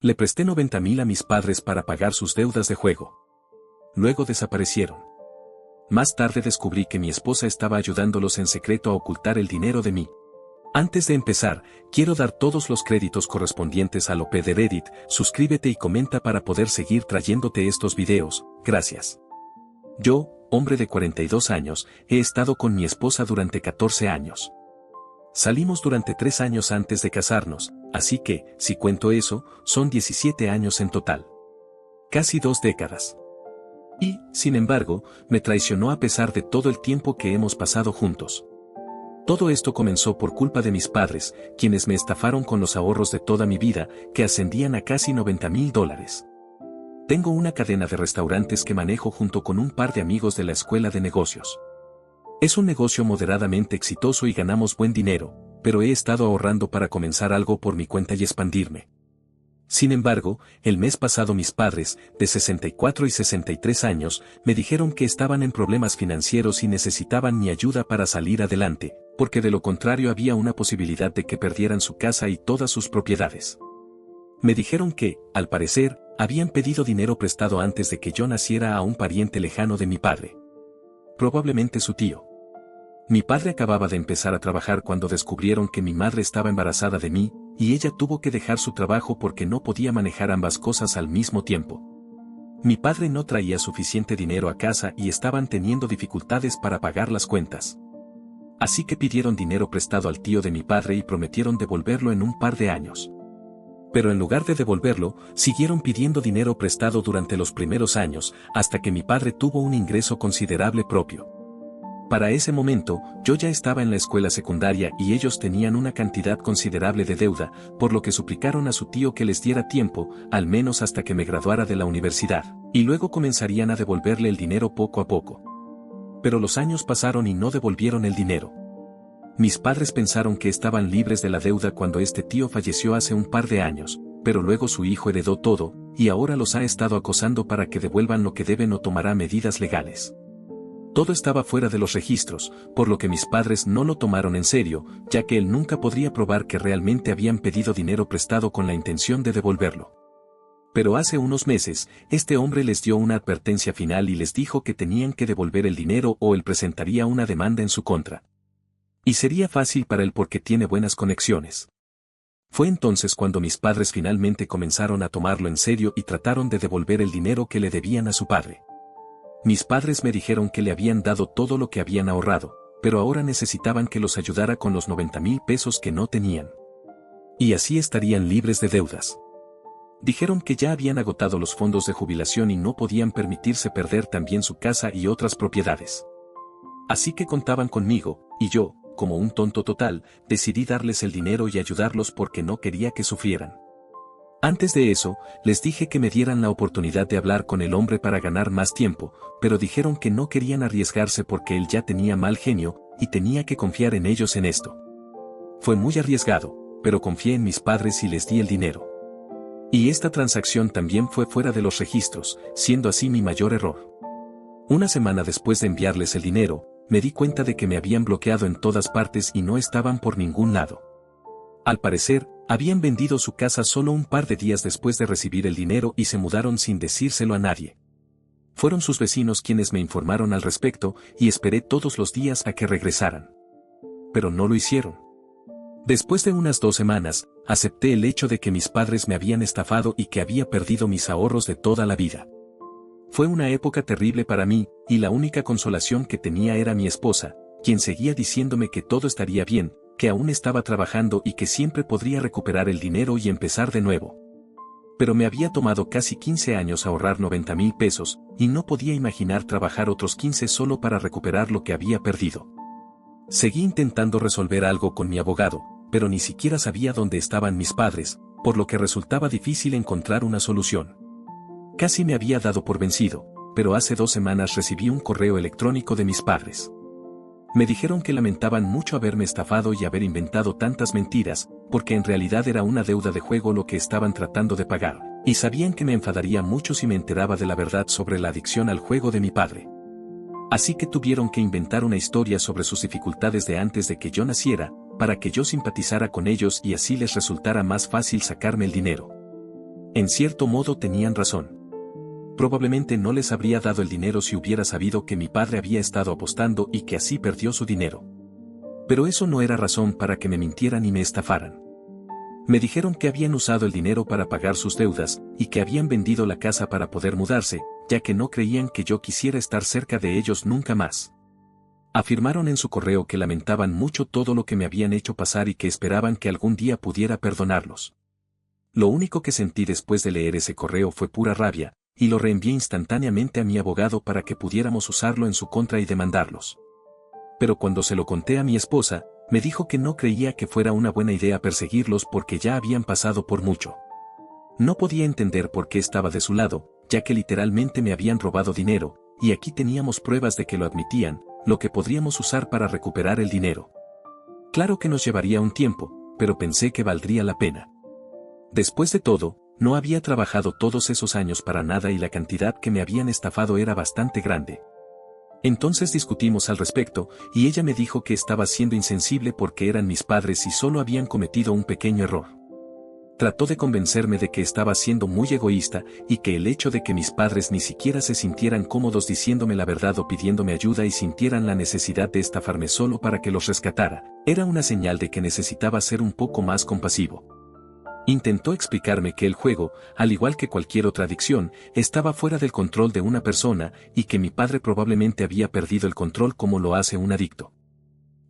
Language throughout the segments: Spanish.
Le presté 90.000 a mis padres para pagar sus deudas de juego. Luego desaparecieron. Más tarde descubrí que mi esposa estaba ayudándolos en secreto a ocultar el dinero de mí. Antes de empezar, quiero dar todos los créditos correspondientes a Lope de Reddit. Suscríbete y comenta para poder seguir trayéndote estos videos, gracias. Yo, hombre de 42 años, he estado con mi esposa durante 14 años. Salimos durante 3 años antes de casarnos, así que, si cuento eso, son 17 años en total. Casi 2 décadas. Y, sin embargo, me traicionó a pesar de todo el tiempo que hemos pasado juntos. Todo esto comenzó por culpa de mis padres, quienes me estafaron con los ahorros de toda mi vida, que ascendían a casi $90.000. Tengo una cadena de restaurantes que manejo junto con un par de amigos de la escuela de negocios. Es un negocio moderadamente exitoso y ganamos buen dinero, pero he estado ahorrando para comenzar algo por mi cuenta y expandirme. Sin embargo, el mes pasado mis padres, de 64 y 63 años, me dijeron que estaban en problemas financieros y necesitaban mi ayuda para salir adelante, porque de lo contrario había una posibilidad de que perdieran su casa y todas sus propiedades. Me dijeron que, al parecer, habían pedido dinero prestado antes de que yo naciera a un pariente lejano de mi padre. Probablemente su tío. Mi padre acababa de empezar a trabajar cuando descubrieron que mi madre estaba embarazada de mí, y ella tuvo que dejar su trabajo porque no podía manejar ambas cosas al mismo tiempo. Mi padre no traía suficiente dinero a casa y estaban teniendo dificultades para pagar las cuentas. Así que pidieron dinero prestado al tío de mi padre y prometieron devolverlo en un par de años. Pero en lugar de devolverlo, siguieron pidiendo dinero prestado durante los primeros años, hasta que mi padre tuvo un ingreso considerable propio. Para ese momento, yo ya estaba en la escuela secundaria y ellos tenían una cantidad considerable de deuda, por lo que suplicaron a su tío que les diera tiempo, al menos hasta que me graduara de la universidad, y luego comenzarían a devolverle el dinero poco a poco. Pero los años pasaron y no devolvieron el dinero. Mis padres pensaron que estaban libres de la deuda cuando este tío falleció hace un par de años, pero luego su hijo heredó todo, y ahora los ha estado acosando para que devuelvan lo que deben o tomará medidas legales. Todo estaba fuera de los registros, por lo que mis padres no lo tomaron en serio, ya que él nunca podría probar que realmente habían pedido dinero prestado con la intención de devolverlo. Pero hace unos meses, este hombre les dio una advertencia final y les dijo que tenían que devolver el dinero o él presentaría una demanda en su contra. Y sería fácil para él porque tiene buenas conexiones. Fue entonces cuando mis padres finalmente comenzaron a tomarlo en serio y trataron de devolver el dinero que le debían a su padre. Mis padres me dijeron que le habían dado todo lo que habían ahorrado, pero ahora necesitaban que los ayudara con los 90.000 pesos que no tenían. Y así estarían libres de deudas. Dijeron que ya habían agotado los fondos de jubilación y no podían permitirse perder también su casa y otras propiedades. Así que contaban conmigo, y yo, como un tonto total, decidí darles el dinero y ayudarlos porque no quería que sufrieran. Antes de eso, les dije que me dieran la oportunidad de hablar con el hombre para ganar más tiempo, pero dijeron que no querían arriesgarse porque él ya tenía mal genio, y tenía que confiar en ellos en esto. Fue muy arriesgado, pero confié en mis padres y les di el dinero. Y esta transacción también fue fuera de los registros, siendo así mi mayor error. Una semana después de enviarles el dinero, me di cuenta de que me habían bloqueado en todas partes y no estaban por ningún lado. Al parecer, habían vendido su casa solo un par de días después de recibir el dinero y se mudaron sin decírselo a nadie. Fueron sus vecinos quienes me informaron al respecto y esperé todos los días a que regresaran. Pero no lo hicieron. Después de unas 2 semanas, acepté el hecho de que mis padres me habían estafado y que había perdido mis ahorros de toda la vida. Fue una época terrible para mí, y la única consolación que tenía era mi esposa, quien seguía diciéndome que todo estaría bien, que aún estaba trabajando y que siempre podría recuperar el dinero y empezar de nuevo. Pero me había tomado casi 15 años ahorrar 90.000 pesos, y no podía imaginar trabajar otros 15 solo para recuperar lo que había perdido. Seguí intentando resolver algo con mi abogado, pero ni siquiera sabía dónde estaban mis padres, por lo que resultaba difícil encontrar una solución. Casi me había dado por vencido, pero hace 2 semanas recibí un correo electrónico de mis padres. Me dijeron que lamentaban mucho haberme estafado y haber inventado tantas mentiras, porque en realidad era una deuda de juego lo que estaban tratando de pagar, y sabían que me enfadaría mucho si me enteraba de la verdad sobre la adicción al juego de mi padre. Así que tuvieron que inventar una historia sobre sus dificultades de antes de que yo naciera, para que yo simpatizara con ellos y así les resultara más fácil sacarme el dinero. En cierto modo tenían razón. Probablemente no les habría dado el dinero si hubiera sabido que mi padre había estado apostando y que así perdió su dinero. Pero eso no era razón para que me mintieran y me estafaran. Me dijeron que habían usado el dinero para pagar sus deudas y que habían vendido la casa para poder mudarse, ya que no creían que yo quisiera estar cerca de ellos nunca más. Afirmaron en su correo que lamentaban mucho todo lo que me habían hecho pasar y que esperaban que algún día pudiera perdonarlos. Lo único que sentí después de leer ese correo fue pura rabia, y lo reenvié instantáneamente a mi abogado para que pudiéramos usarlo en su contra y demandarlos. Pero cuando se lo conté a mi esposa, me dijo que no creía que fuera una buena idea perseguirlos porque ya habían pasado por mucho. No podía entender por qué estaba de su lado, ya que literalmente me habían robado dinero, y aquí teníamos pruebas de que lo admitían, lo que podríamos usar para recuperar el dinero. Claro que nos llevaría un tiempo, pero pensé que valdría la pena. Después de todo, no había trabajado todos esos años para nada y la cantidad que me habían estafado era bastante grande. Entonces discutimos al respecto, y ella me dijo que estaba siendo insensible porque eran mis padres y solo habían cometido un pequeño error. Trató de convencerme de que estaba siendo muy egoísta y que el hecho de que mis padres ni siquiera se sintieran cómodos diciéndome la verdad o pidiéndome ayuda y sintieran la necesidad de estafarme solo para que los rescatara, era una señal de que necesitaba ser un poco más compasivo. Intentó explicarme que el juego, al igual que cualquier otra adicción, estaba fuera del control de una persona y que mi padre probablemente había perdido el control como lo hace un adicto.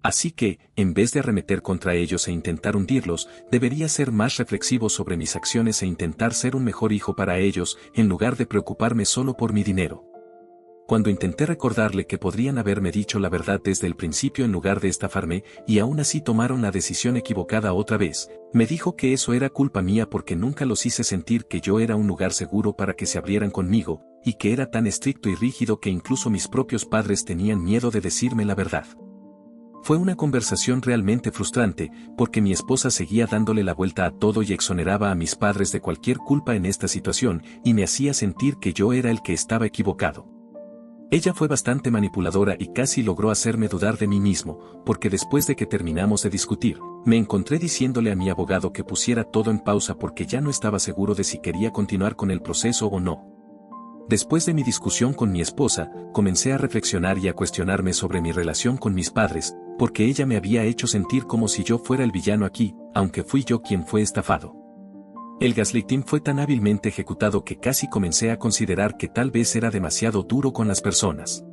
Así que, en vez de arremeter contra ellos e intentar hundirlos, debería ser más reflexivo sobre mis acciones e intentar ser un mejor hijo para ellos, en lugar de preocuparme solo por mi dinero. Cuando intenté recordarle que podrían haberme dicho la verdad desde el principio en lugar de estafarme, y aún así tomaron la decisión equivocada otra vez, me dijo que eso era culpa mía porque nunca los hice sentir que yo era un lugar seguro para que se abrieran conmigo, y que era tan estricto y rígido que incluso mis propios padres tenían miedo de decirme la verdad. Fue una conversación realmente frustrante, porque mi esposa seguía dándole la vuelta a todo y exoneraba a mis padres de cualquier culpa en esta situación, y me hacía sentir que yo era el que estaba equivocado. Ella fue bastante manipuladora y casi logró hacerme dudar de mí mismo, porque después de que terminamos de discutir, me encontré diciéndole a mi abogado que pusiera todo en pausa porque ya no estaba seguro de si quería continuar con el proceso o no. Después de mi discusión con mi esposa, comencé a reflexionar y a cuestionarme sobre mi relación con mis padres, porque ella me había hecho sentir como si yo fuera el villano aquí, aunque fui yo quien fue estafado. El gaslighting fue tan hábilmente ejecutado que casi comencé a considerar que tal vez era demasiado duro con las personas.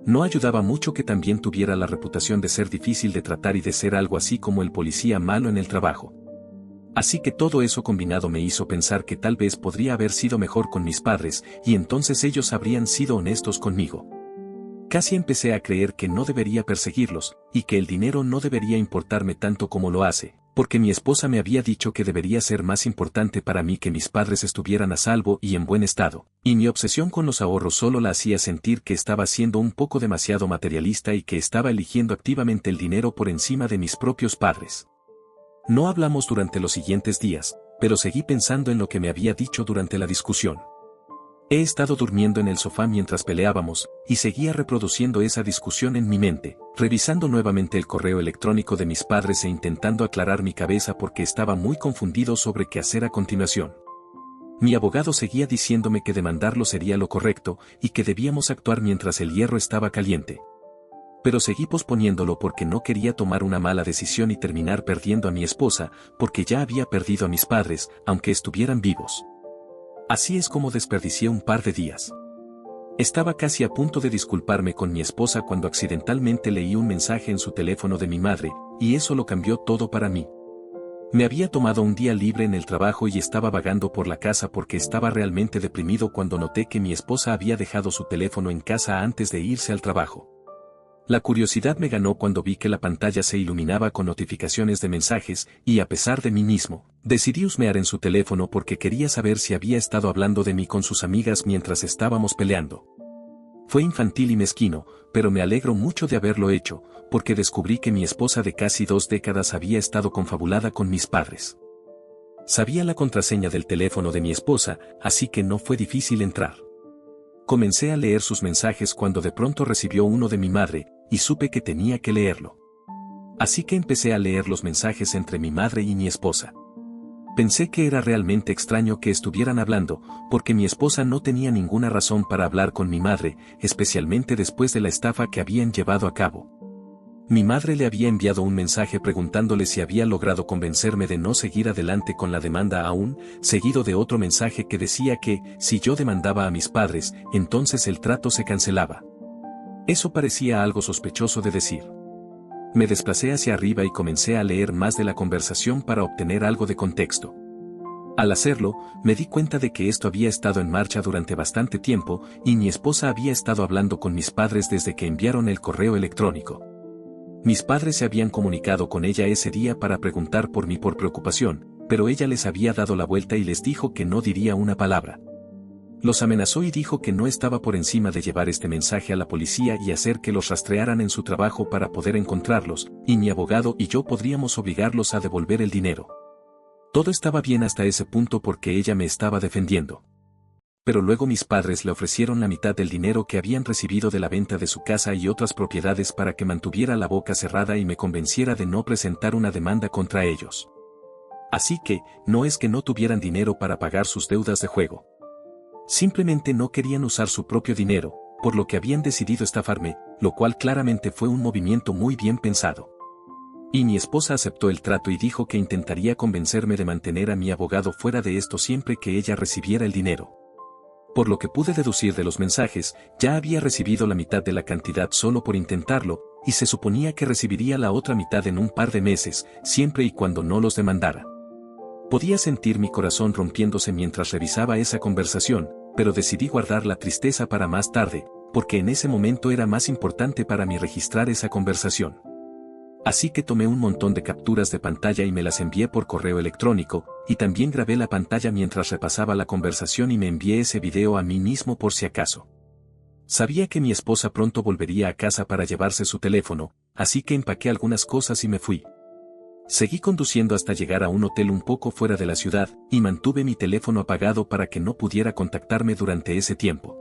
No ayudaba mucho que también tuviera la reputación de ser difícil de tratar y de ser algo así como el policía malo en el trabajo. Así que todo eso combinado me hizo pensar que tal vez podría haber sido mejor con mis padres, y entonces ellos habrían sido honestos conmigo. Casi empecé a creer que no debería perseguirlos, y que el dinero no debería importarme tanto como lo hace, porque mi esposa me había dicho que debería ser más importante para mí que mis padres estuvieran a salvo y en buen estado, y mi obsesión con los ahorros solo la hacía sentir que estaba siendo un poco demasiado materialista y que estaba eligiendo activamente el dinero por encima de mis propios padres. No hablamos durante los siguientes días, pero seguí pensando en lo que me había dicho durante la discusión. He estado durmiendo en el sofá mientras peleábamos, y seguía reproduciendo esa discusión en mi mente, revisando nuevamente el correo electrónico de mis padres e intentando aclarar mi cabeza porque estaba muy confundido sobre qué hacer a continuación. Mi abogado seguía diciéndome que demandarlo sería lo correcto, y que debíamos actuar mientras el hierro estaba caliente. Pero seguí posponiéndolo porque no quería tomar una mala decisión y terminar perdiendo a mi esposa, porque ya había perdido a mis padres, aunque estuvieran vivos. Así es como desperdicié un par de días. Estaba casi a punto de disculparme con mi esposa cuando accidentalmente leí un mensaje en su teléfono de mi madre, y eso lo cambió todo para mí. Me había tomado un día libre en el trabajo y estaba vagando por la casa porque estaba realmente deprimido cuando noté que mi esposa había dejado su teléfono en casa antes de irse al trabajo. La curiosidad me ganó cuando vi que la pantalla se iluminaba con notificaciones de mensajes, y a pesar de mí mismo, decidí husmear en su teléfono porque quería saber si había estado hablando de mí con sus amigas mientras estábamos peleando. Fue infantil y mezquino, pero me alegro mucho de haberlo hecho, porque descubrí que mi esposa de casi 2 décadas había estado confabulada con mis padres. Sabía la contraseña del teléfono de mi esposa, así que no fue difícil entrar. Comencé a leer sus mensajes cuando de pronto recibió uno de mi madre, y supe que tenía que leerlo. Así que empecé a leer los mensajes entre mi madre y mi esposa. Pensé que era realmente extraño que estuvieran hablando, porque mi esposa no tenía ninguna razón para hablar con mi madre, especialmente después de la estafa que habían llevado a cabo. Mi madre le había enviado un mensaje preguntándole si había logrado convencerme de no seguir adelante con la demanda aún, seguido de otro mensaje que decía que, si yo demandaba a mis padres, entonces el trato se cancelaba. Eso parecía algo sospechoso de decir. Me desplacé hacia arriba y comencé a leer más de la conversación para obtener algo de contexto. Al hacerlo, me di cuenta de que esto había estado en marcha durante bastante tiempo y mi esposa había estado hablando con mis padres desde que enviaron el correo electrónico. Mis padres se habían comunicado con ella ese día para preguntar por mí por preocupación, pero ella les había dado la vuelta y les dijo que no diría una palabra. Los amenazó y dijo que no estaba por encima de llevar este mensaje a la policía y hacer que los rastrearan en su trabajo para poder encontrarlos, y mi abogado y yo podríamos obligarlos a devolver el dinero. Todo estaba bien hasta ese punto porque ella me estaba defendiendo. Pero luego mis padres le ofrecieron la mitad del dinero que habían recibido de la venta de su casa y otras propiedades para que mantuviera la boca cerrada y me convenciera de no presentar una demanda contra ellos. Así que, no es que no tuvieran dinero para pagar sus deudas de juego. Simplemente no querían usar su propio dinero, por lo que habían decidido estafarme, lo cual claramente fue un movimiento muy bien pensado. Y mi esposa aceptó el trato y dijo que intentaría convencerme de mantener a mi abogado fuera de esto siempre que ella recibiera el dinero. Por lo que pude deducir de los mensajes, ya había recibido la mitad de la cantidad solo por intentarlo, y se suponía que recibiría la otra mitad en un par de meses, siempre y cuando no los demandara. Podía sentir mi corazón rompiéndose mientras revisaba esa conversación, pero decidí guardar la tristeza para más tarde, porque en ese momento era más importante para mí registrar esa conversación. Así que tomé un montón de capturas de pantalla y me las envié por correo electrónico, y también grabé la pantalla mientras repasaba la conversación y me envié ese video a mí mismo por si acaso. Sabía que mi esposa pronto volvería a casa para llevarse su teléfono, así que empaqué algunas cosas y me fui. Seguí conduciendo hasta llegar a un hotel un poco fuera de la ciudad, y mantuve mi teléfono apagado para que no pudiera contactarme durante ese tiempo.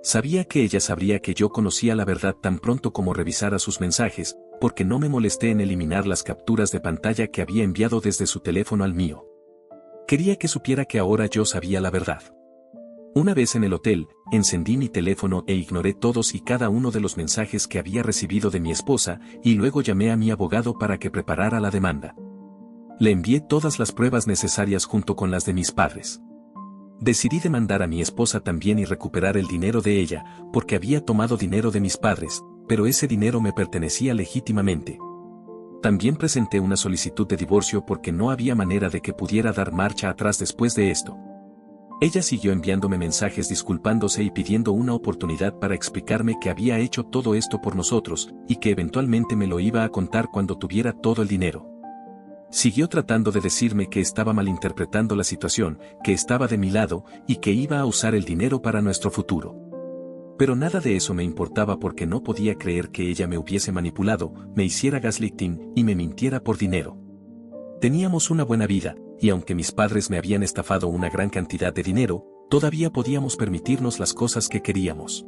Sabía que ella sabría que yo conocía la verdad tan pronto como revisara sus mensajes, porque no me molesté en eliminar las capturas de pantalla que había enviado desde su teléfono al mío. Quería que supiera que ahora yo sabía la verdad. Una vez en el hotel, encendí mi teléfono e ignoré todos y cada uno de los mensajes que había recibido de mi esposa, y luego llamé a mi abogado para que preparara la demanda. Le envié todas las pruebas necesarias junto con las de mis padres. Decidí demandar a mi esposa también y recuperar el dinero de ella, porque había tomado dinero de mis padres, pero ese dinero me pertenecía legítimamente. También presenté una solicitud de divorcio porque no había manera de que pudiera dar marcha atrás después de esto. Ella siguió enviándome mensajes disculpándose y pidiendo una oportunidad para explicarme que había hecho todo esto por nosotros, y que eventualmente me lo iba a contar cuando tuviera todo el dinero. Siguió tratando de decirme que estaba malinterpretando la situación, que estaba de mi lado, y que iba a usar el dinero para nuestro futuro. Pero nada de eso me importaba porque no podía creer que ella me hubiese manipulado, me hiciera gaslighting y me mintiera por dinero. Teníamos una buena vida, y aunque mis padres me habían estafado una gran cantidad de dinero, todavía podíamos permitirnos las cosas que queríamos.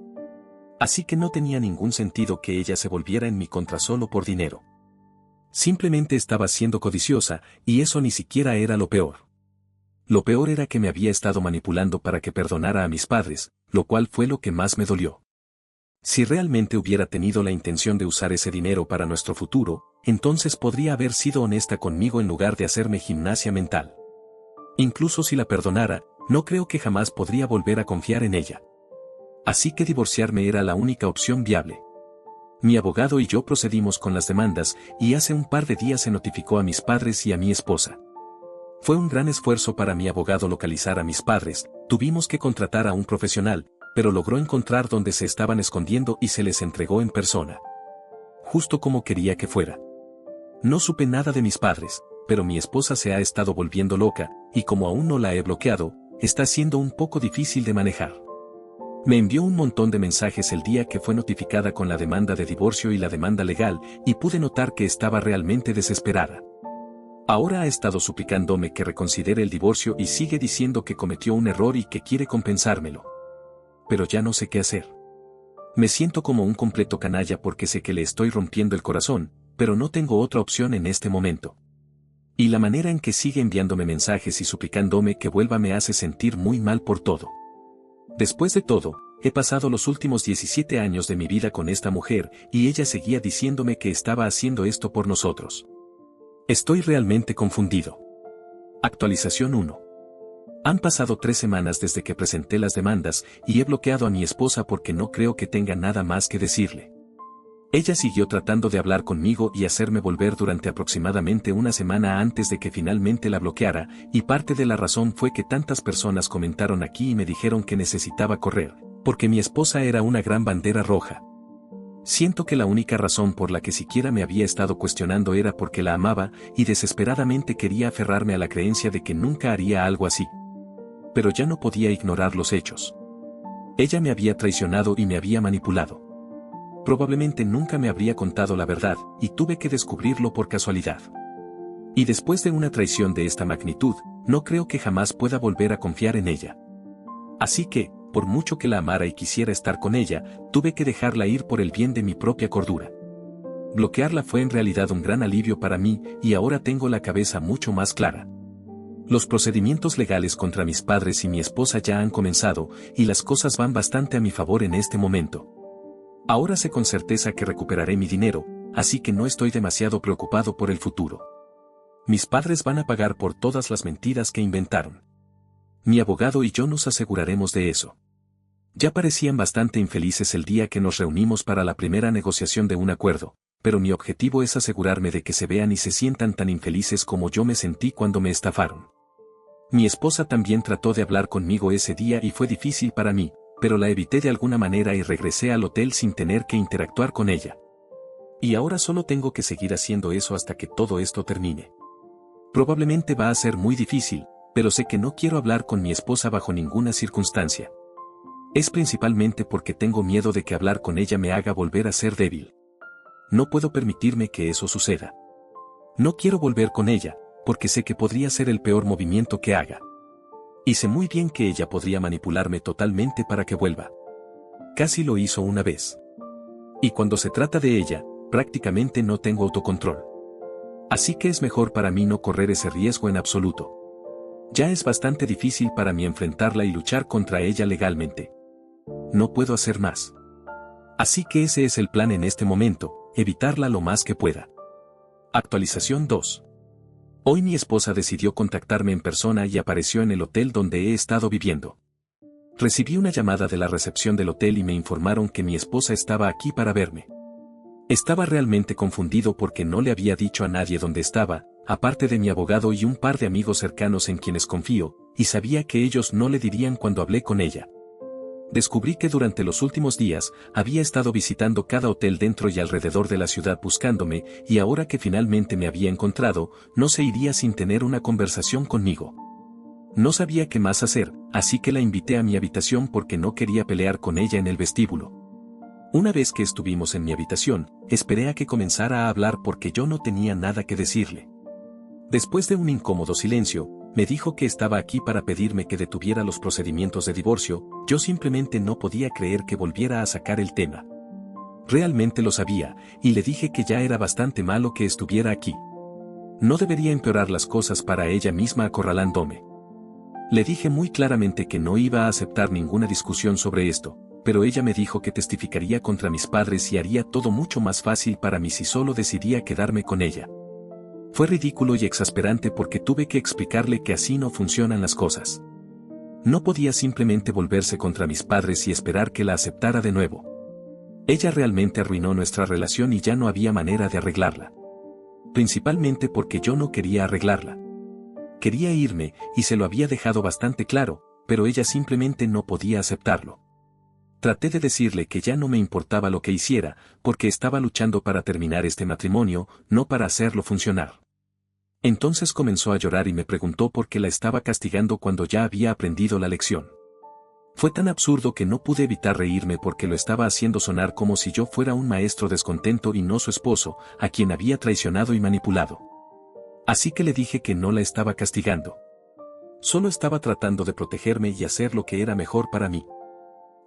Así que no tenía ningún sentido que ella se volviera en mi contra solo por dinero. Simplemente estaba siendo codiciosa, y eso ni siquiera era lo peor. Lo peor era que me había estado manipulando para que perdonara a mis padres, lo cual fue lo que más me dolió. Si realmente hubiera tenido la intención de usar ese dinero para nuestro futuro, entonces podría haber sido honesta conmigo en lugar de hacerme gimnasia mental. Incluso si la perdonara, no creo que jamás podría volver a confiar en ella. Así que divorciarme era la única opción viable. Mi abogado y yo procedimos con las demandas, y hace un par de días se notificó a mis padres y a mi esposa. Fue un gran esfuerzo para mi abogado localizar a mis padres, tuvimos que contratar a un profesional, pero logró encontrar dónde se estaban escondiendo y se les entregó en persona. Justo como quería que fuera. No supe nada de mis padres, pero mi esposa se ha estado volviendo loca, y como aún no la he bloqueado, está siendo un poco difícil de manejar. Me envió un montón de mensajes el día que fue notificada con la demanda de divorcio y la demanda legal, y pude notar que estaba realmente desesperada. Ahora ha estado suplicándome que reconsidere el divorcio y sigue diciendo que cometió un error y que quiere compensármelo. Pero ya no sé qué hacer. Me siento como un completo canalla porque sé que le estoy rompiendo el corazón, pero no tengo otra opción en este momento. Y la manera en que sigue enviándome mensajes y suplicándome que vuelva me hace sentir muy mal por todo. Después de todo, he pasado los últimos 17 años de mi vida con esta mujer y ella seguía diciéndome que estaba haciendo esto por nosotros. Estoy realmente confundido. Actualización 1. Han pasado 3 semanas desde que presenté las demandas y he bloqueado a mi esposa porque no creo que tenga nada más que decirle. Ella siguió tratando de hablar conmigo y hacerme volver durante aproximadamente una semana antes de que finalmente la bloqueara, y parte de la razón fue que tantas personas comentaron aquí y me dijeron que necesitaba correr, porque mi esposa era una gran bandera roja. Siento que la única razón por la que siquiera me había estado cuestionando era porque la amaba y desesperadamente quería aferrarme a la creencia de que nunca haría algo así. Pero ya no podía ignorar los hechos. Ella me había traicionado y me había manipulado. Probablemente nunca me habría contado la verdad, y tuve que descubrirlo por casualidad. Y después de una traición de esta magnitud, no creo que jamás pueda volver a confiar en ella. Así que, por mucho que la amara y quisiera estar con ella, tuve que dejarla ir por el bien de mi propia cordura. Bloquearla fue en realidad un gran alivio para mí, y ahora tengo la cabeza mucho más clara. Los procedimientos legales contra mis padres y mi esposa ya han comenzado, y las cosas van bastante a mi favor en este momento. Ahora sé con certeza que recuperaré mi dinero, así que no estoy demasiado preocupado por el futuro. Mis padres van a pagar por todas las mentiras que inventaron. Mi abogado y yo nos aseguraremos de eso. Ya parecían bastante infelices el día que nos reunimos para la primera negociación de un acuerdo, pero mi objetivo es asegurarme de que se vean y se sientan tan infelices como yo me sentí cuando me estafaron. Mi esposa también trató de hablar conmigo ese día y fue difícil para mí, pero la evité de alguna manera y regresé al hotel sin tener que interactuar con ella. Y ahora solo tengo que seguir haciendo eso hasta que todo esto termine. Probablemente va a ser muy difícil, pero sé que no quiero hablar con mi esposa bajo ninguna circunstancia. Es principalmente porque tengo miedo de que hablar con ella me haga volver a ser débil. No puedo permitirme que eso suceda. No quiero volver con ella, porque sé que podría ser el peor movimiento que haga. Y sé muy bien que ella podría manipularme totalmente para que vuelva. Casi lo hizo una vez. Y cuando se trata de ella, prácticamente no tengo autocontrol. Así que es mejor para mí no correr ese riesgo en absoluto. Ya es bastante difícil para mí enfrentarla y luchar contra ella legalmente. No puedo hacer más. Así que ese es el plan en este momento, evitarla lo más que pueda. Actualización 2. Hoy mi esposa decidió contactarme en persona y apareció en el hotel donde he estado viviendo. Recibí una llamada de la recepción del hotel y me informaron que mi esposa estaba aquí para verme. Estaba realmente confundido porque no le había dicho a nadie dónde estaba, aparte de mi abogado y un par de amigos cercanos en quienes confío, y sabía que ellos no le dirían cuando hablé con ella. Descubrí que durante los últimos días había estado visitando cada hotel dentro y alrededor de la ciudad buscándome, y ahora que finalmente me había encontrado, no se iría sin tener una conversación conmigo. No sabía qué más hacer, así que la invité a mi habitación porque no quería pelear con ella en el vestíbulo. Una vez que estuvimos en mi habitación, esperé a que comenzara a hablar porque yo no tenía nada que decirle. Después de un incómodo silencio, me dijo que estaba aquí para pedirme que detuviera los procedimientos de divorcio. Yo simplemente no podía creer que volviera a sacar el tema. Realmente lo sabía, y le dije que ya era bastante malo que estuviera aquí. No debería empeorar las cosas para ella misma acorralándome. Le dije muy claramente que no iba a aceptar ninguna discusión sobre esto, pero ella me dijo que testificaría contra mis padres y haría todo mucho más fácil para mí si solo decidía quedarme con ella. Fue ridículo y exasperante porque tuve que explicarle que así no funcionan las cosas. No podía simplemente volverse contra mis padres y esperar que la aceptara de nuevo. Ella realmente arruinó nuestra relación y ya no había manera de arreglarla. Principalmente porque yo no quería arreglarla. Quería irme, y se lo había dejado bastante claro, pero ella simplemente no podía aceptarlo. Traté de decirle que ya no me importaba lo que hiciera, porque estaba luchando para terminar este matrimonio, no para hacerlo funcionar. Entonces comenzó a llorar y me preguntó por qué la estaba castigando cuando ya había aprendido la lección. Fue tan absurdo que no pude evitar reírme porque lo estaba haciendo sonar como si yo fuera un maestro descontento y no su esposo, a quien había traicionado y manipulado. Así que le dije que no la estaba castigando. Solo estaba tratando de protegerme y hacer lo que era mejor para mí.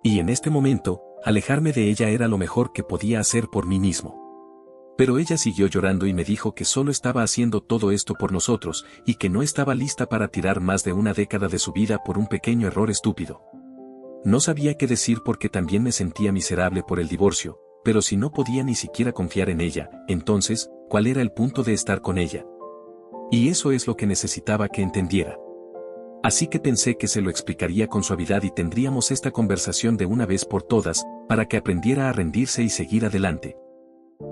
Y en este momento, alejarme de ella era lo mejor que podía hacer por mí mismo. Pero ella siguió llorando y me dijo que solo estaba haciendo todo esto por nosotros y que no estaba lista para tirar más de una década de su vida por un pequeño error estúpido. No sabía qué decir porque también me sentía miserable por el divorcio, pero si no podía ni siquiera confiar en ella, entonces, ¿cuál era el punto de estar con ella? Y eso es lo que necesitaba que entendiera. Así que pensé que se lo explicaría con suavidad y tendríamos esta conversación de una vez por todas, para que aprendiera a rendirse y seguir adelante.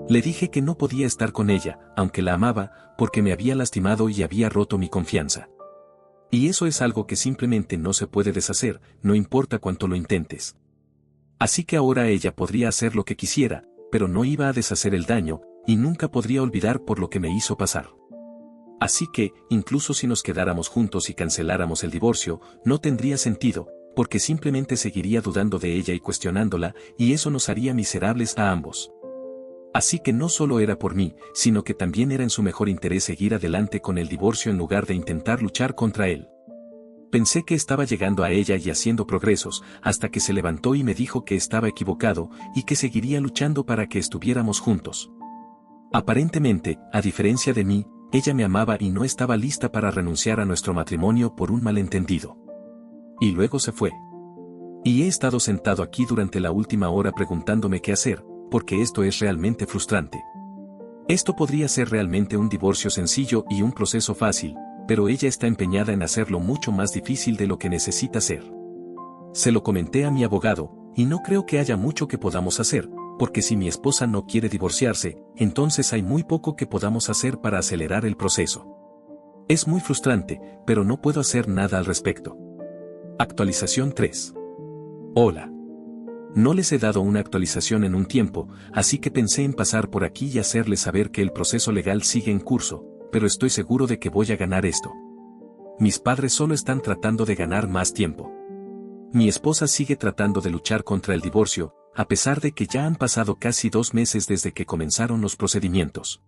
Le dije que no podía estar con ella, aunque la amaba, porque me había lastimado y había roto mi confianza. Y eso es algo que simplemente no se puede deshacer, no importa cuánto lo intentes. Así que ahora ella podría hacer lo que quisiera, pero no iba a deshacer el daño, y nunca podría olvidar por lo que me hizo pasar. Así que, incluso si nos quedáramos juntos y canceláramos el divorcio, no tendría sentido, porque simplemente seguiría dudando de ella y cuestionándola, y eso nos haría miserables a ambos. Así que no solo era por mí, sino que también era en su mejor interés seguir adelante con el divorcio en lugar de intentar luchar contra él. Pensé que estaba llegando a ella y haciendo progresos, hasta que se levantó y me dijo que estaba equivocado, y que seguiría luchando para que estuviéramos juntos. Aparentemente, a diferencia de mí, ella me amaba y no estaba lista para renunciar a nuestro matrimonio por un malentendido. Y luego se fue. Y he estado sentado aquí durante la última hora preguntándome qué hacer, porque esto es realmente frustrante. Esto podría ser realmente un divorcio sencillo y un proceso fácil, pero ella está empeñada en hacerlo mucho más difícil de lo que necesita ser. Se lo comenté a mi abogado, y no creo que haya mucho que podamos hacer, porque si mi esposa no quiere divorciarse, entonces hay muy poco que podamos hacer para acelerar el proceso. Es muy frustrante, pero no puedo hacer nada al respecto. Actualización 3. Hola. No les he dado una actualización en un tiempo, así que pensé en pasar por aquí y hacerles saber que el proceso legal sigue en curso, pero estoy seguro de que voy a ganar esto. Mis padres solo están tratando de ganar más tiempo. Mi esposa sigue tratando de luchar contra el divorcio, a pesar de que ya han pasado casi 2 meses desde que comenzaron los procedimientos.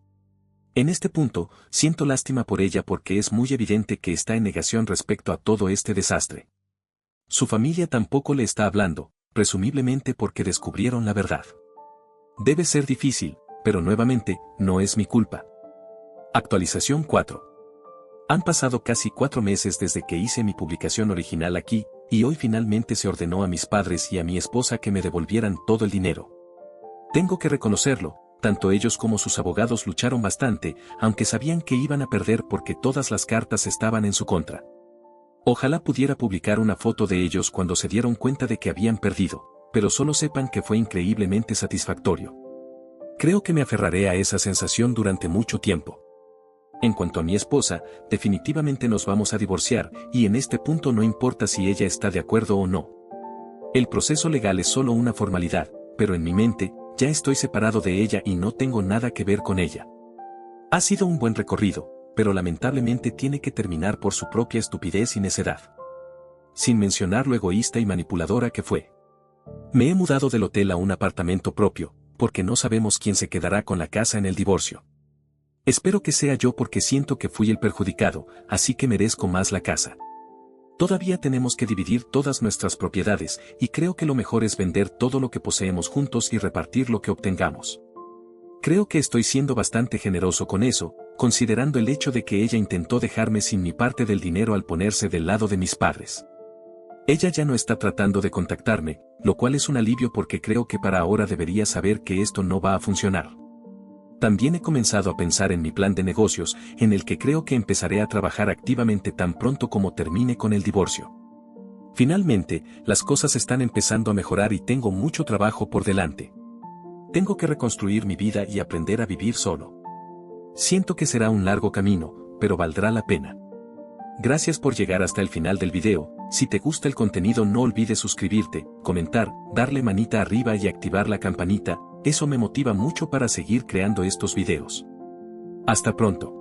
En este punto, siento lástima por ella porque es muy evidente que está en negación respecto a todo este desastre. Su familia tampoco le está hablando, presumiblemente porque descubrieron la verdad. Debe ser difícil, pero nuevamente, no es mi culpa. Actualización 4. Han pasado casi 4 meses desde que hice mi publicación original aquí, y hoy finalmente se ordenó a mis padres y a mi esposa que me devolvieran todo el dinero. Tengo que reconocerlo, tanto ellos como sus abogados lucharon bastante, aunque sabían que iban a perder porque todas las cartas estaban en su contra. Ojalá pudiera publicar una foto de ellos cuando se dieron cuenta de que habían perdido, pero solo sepan que fue increíblemente satisfactorio. Creo que me aferraré a esa sensación durante mucho tiempo. En cuanto a mi esposa, definitivamente nos vamos a divorciar, y en este punto no importa si ella está de acuerdo o no. El proceso legal es solo una formalidad, pero en mi mente, ya estoy separado de ella y no tengo nada que ver con ella. Ha sido un buen recorrido, pero lamentablemente tiene que terminar por su propia estupidez y necedad. Sin mencionar lo egoísta y manipuladora que fue. Me he mudado del hotel a un apartamento propio, porque no sabemos quién se quedará con la casa en el divorcio. Espero que sea yo porque siento que fui el perjudicado, así que merezco más la casa. Todavía tenemos que dividir todas nuestras propiedades, y creo que lo mejor es vender todo lo que poseemos juntos y repartir lo que obtengamos. Creo que estoy siendo bastante generoso con eso, considerando el hecho de que ella intentó dejarme sin mi parte del dinero al ponerse del lado de mis padres. Ella ya no está tratando de contactarme, lo cual es un alivio porque creo que para ahora debería saber que esto no va a funcionar. También he comenzado a pensar en mi plan de negocios, en el que creo que empezaré a trabajar activamente tan pronto como termine con el divorcio. Finalmente, las cosas están empezando a mejorar y tengo mucho trabajo por delante. Tengo que reconstruir mi vida y aprender a vivir solo. Siento que será un largo camino, pero valdrá la pena. Gracias por llegar hasta el final del video. Si te gusta el contenido no olvides suscribirte, comentar, darle manita arriba y activar la campanita, eso me motiva mucho para seguir creando estos videos. Hasta pronto.